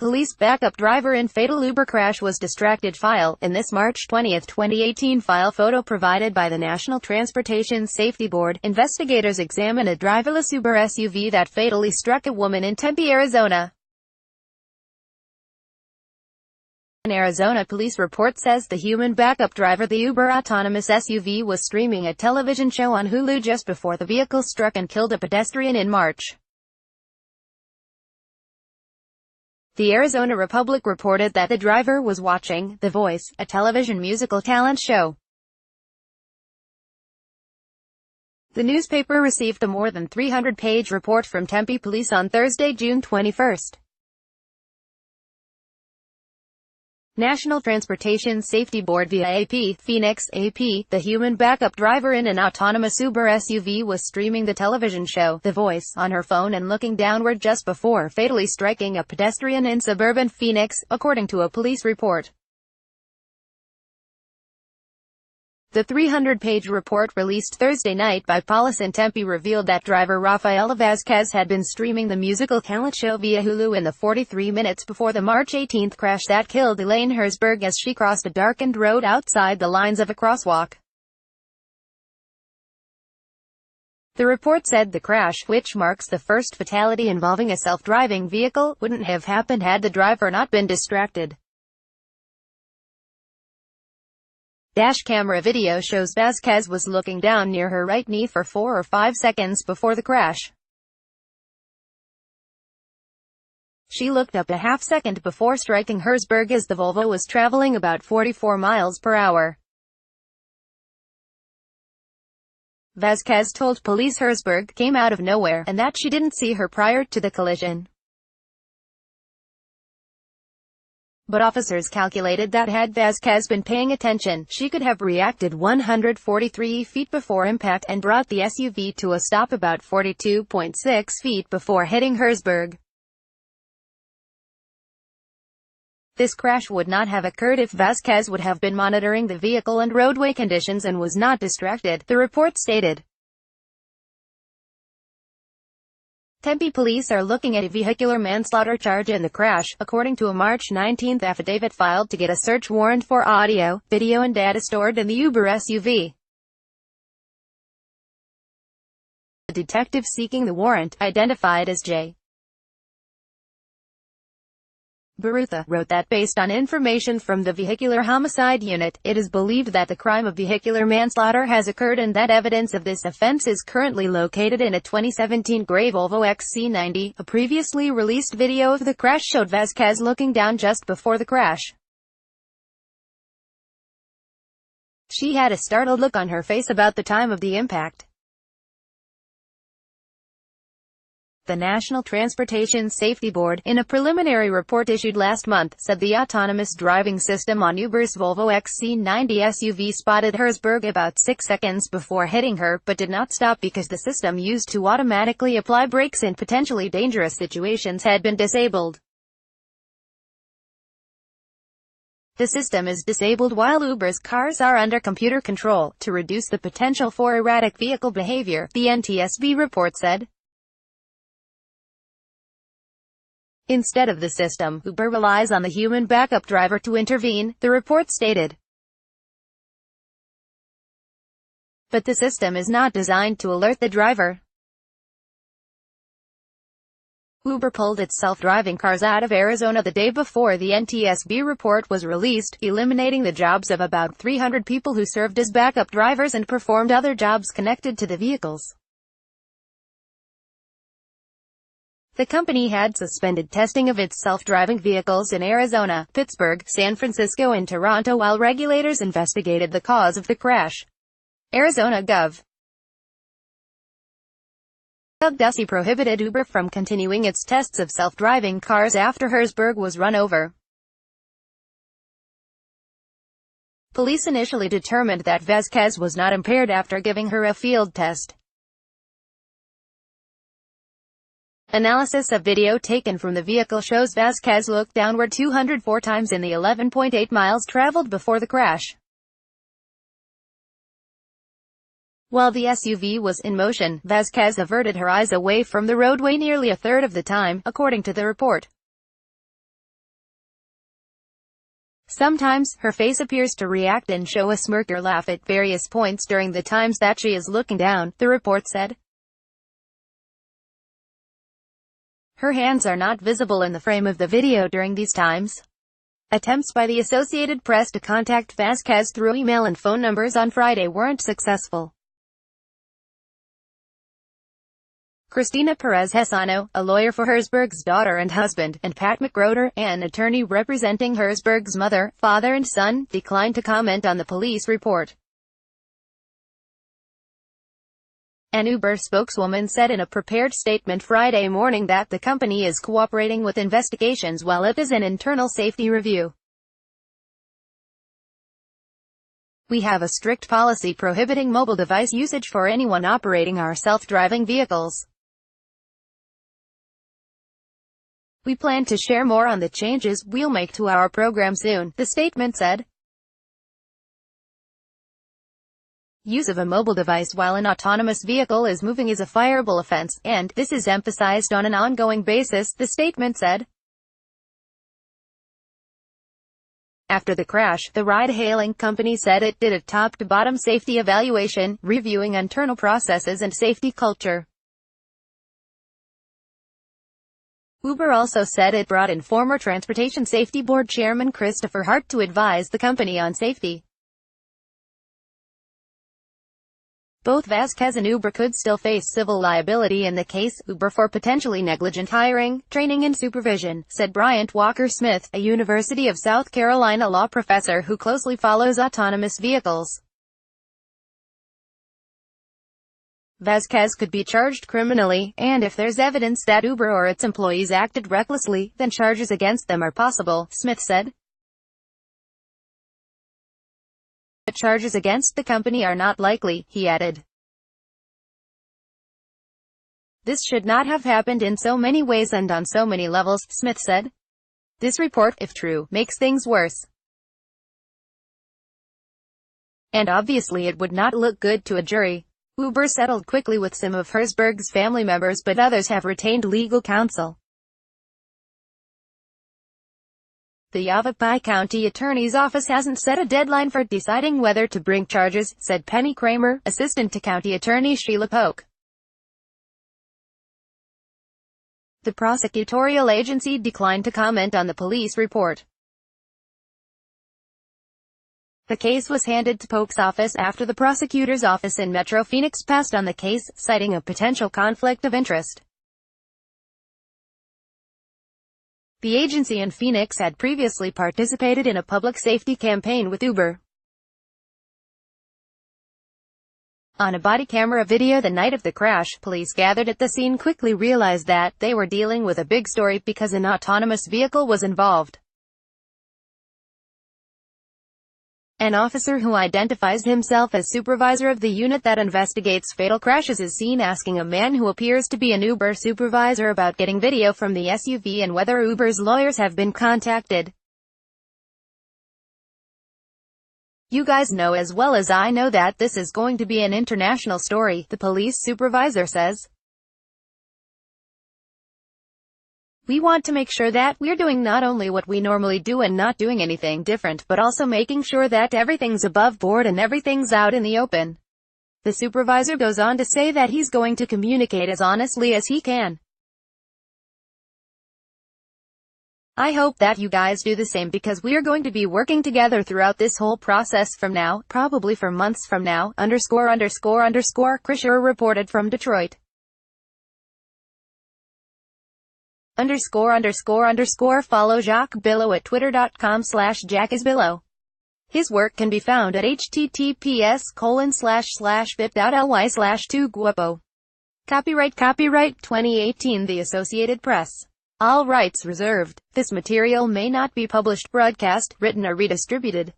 police backup driver in fatal Uber crash was distracted. File. In this March 20, 2018 file photo provided by the National Transportation Safety Board, investigators examined a driverless Uber SUV that fatally struck a woman in Tempe, Arizona. An Arizona police report says the human backup driver, the Uber autonomous SUV, was streaming a television show on Hulu just before the vehicle struck and killed a pedestrian in March. The Arizona Republic reported that the driver was watching The Voice, a television musical talent show. The newspaper received a more than 300-page report from Tempe police on Thursday, June 21. National Transportation Safety Board via AP, Phoenix, AP, the human backup driver in an autonomous Uber SUV was streaming the television show, The Voice, on her phone and looking downward just before fatally striking a pedestrian in suburban Phoenix, according to a police report. The 300-page report released Thursday night by police in Tempe revealed that driver Rafaela Vazquez had been streaming the musical talent show via Hulu in the 43 minutes before the March 18 crash that killed Elaine Herzberg as she crossed a darkened road outside the lines of a crosswalk. The report said the crash, which marks the first fatality involving a self-driving vehicle, wouldn't have happened had the driver not been distracted. Dash camera video shows Vazquez was looking down near her right knee for 4 or 5 seconds before the crash. She looked up a half-second before striking Herzberg as the Volvo was traveling about 44 miles per hour. Vazquez told police Herzberg came out of nowhere, and that she didn't see her prior to the collision. But officers calculated that had Vazquez been paying attention, she could have reacted 143 feet before impact and brought the SUV to a stop about 42.6 feet before hitting Herzberg. This crash would not have occurred if Vazquez would have been monitoring the vehicle and roadway conditions and was not distracted, the report stated. Tempe police are looking at a vehicular manslaughter charge in the crash, according to a March 19 affidavit filed to get a search warrant for audio, video and data stored in the Uber SUV. The detective seeking the warrant, identified as J. Barutha, wrote that based on information from the Vehicular Homicide Unit, it is believed that the crime of vehicular manslaughter has occurred and that evidence of this offense is currently located in a 2017 gray Volvo XC90. A previously released video of the crash showed Vazquez looking down just before the crash. She had a startled look on her face about the time of the impact. The National Transportation Safety Board, in a preliminary report issued last month, said the autonomous driving system on Uber's Volvo XC90 SUV spotted Herzberg about 6 seconds before hitting her, but did not stop because the system used to automatically apply brakes in potentially dangerous situations had been disabled. The system is disabled while Uber's cars are under computer control, to reduce the potential for erratic vehicle behavior, the NTSB report said. Instead of the system, Uber relies on the human backup driver to intervene, the report stated. But the system is not designed to alert the driver. Uber pulled its self-driving cars out of Arizona the day before the NTSB report was released, eliminating the jobs of about 300 people who served as backup drivers and performed other jobs connected to the vehicles. The company had suspended testing of its self-driving vehicles in Arizona, Pittsburgh, San Francisco and Toronto while regulators investigated the cause of the crash. Arizona Gov. Doug Ducey prohibited Uber from continuing its tests of self-driving cars after Herzberg was run over. Police initially determined that Vazquez was not impaired after giving her a field test. Analysis of video taken from the vehicle shows Vazquez looked downward 204 times in the 11.8 miles traveled before the crash. While the SUV was in motion, Vazquez averted her eyes away from the roadway nearly a third of the time, according to the report. Sometimes, her face appears to react and show a smirk or laugh at various points during the times that she is looking down, the report said. Her hands are not visible in the frame of the video during these times. Attempts by the Associated Press to contact Vazquez through email and phone numbers on Friday weren't successful. Cristina Perez-Hesano, a lawyer for Herzberg's daughter and husband, and Pat McGroder, an attorney representing Herzberg's mother, father and son, declined to comment on the police report. An Uber spokeswoman said in a prepared statement Friday morning that the company is cooperating with investigations while it is an internal safety review. We have a strict policy prohibiting mobile device usage for anyone operating our self-driving vehicles. We plan to share more on the changes we'll make to our program soon, the statement said. Use of a mobile device while an autonomous vehicle is moving is a fireable offense, and this is emphasized on an ongoing basis, the statement said. After the crash, the ride-hailing company said it did a top-to-bottom safety evaluation, reviewing internal processes and safety culture. Uber also said it brought in former Transportation Safety Board Chairman Christopher Hart to advise the company on safety. Both Vazquez and Uber could still face civil liability in the case, Uber for potentially negligent hiring, training and supervision, said Bryant Walker Smith, a University of South Carolina law professor who closely follows autonomous vehicles. Vazquez could be charged criminally, and if there's evidence that Uber or its employees acted recklessly, then charges against them are possible, Smith said. But charges against the company are not likely, he added. This should not have happened in so many ways and on so many levels, Smith said. This report, if true, makes things worse. And obviously it would not look good to a jury. Uber settled quickly with some of Herzberg's family members, but others have retained legal counsel. The Yavapai County Attorney's Office hasn't set a deadline for deciding whether to bring charges, said Penny Kramer, assistant to County Attorney Sheila Polk. The prosecutorial agency declined to comment on the police report. The case was handed to Polk's office after the prosecutor's office in Metro Phoenix passed on the case, citing a potential conflict of interest. The agency in Phoenix had previously participated in a public safety campaign with Uber. On a body camera video the night of the crash, police gathered at the scene quickly realized that they were dealing with a big story because an autonomous vehicle was involved. An officer who identifies himself as supervisor of the unit that investigates fatal crashes is seen asking a man who appears to be an Uber supervisor about getting video from the SUV and whether Uber's lawyers have been contacted. You guys know as well as I know that this is going to be an international story, the police supervisor says. We want to make sure that we're doing not only what we normally do and not doing anything different, but also making sure that everything's above board and everything's out in the open. The supervisor goes on to say that he's going to communicate as honestly as he can. I hope that you guys do the same because we are going to be working together throughout this whole process from now, probably for months from now, Krisher reported from Detroit. Follow Jacques Billow at twitter.com/JacquesBillow. His work can be found at https://bit.ly/2guapo. Copyright 2018 The Associated Press. All rights reserved. This material may not be published, broadcast, written or redistributed.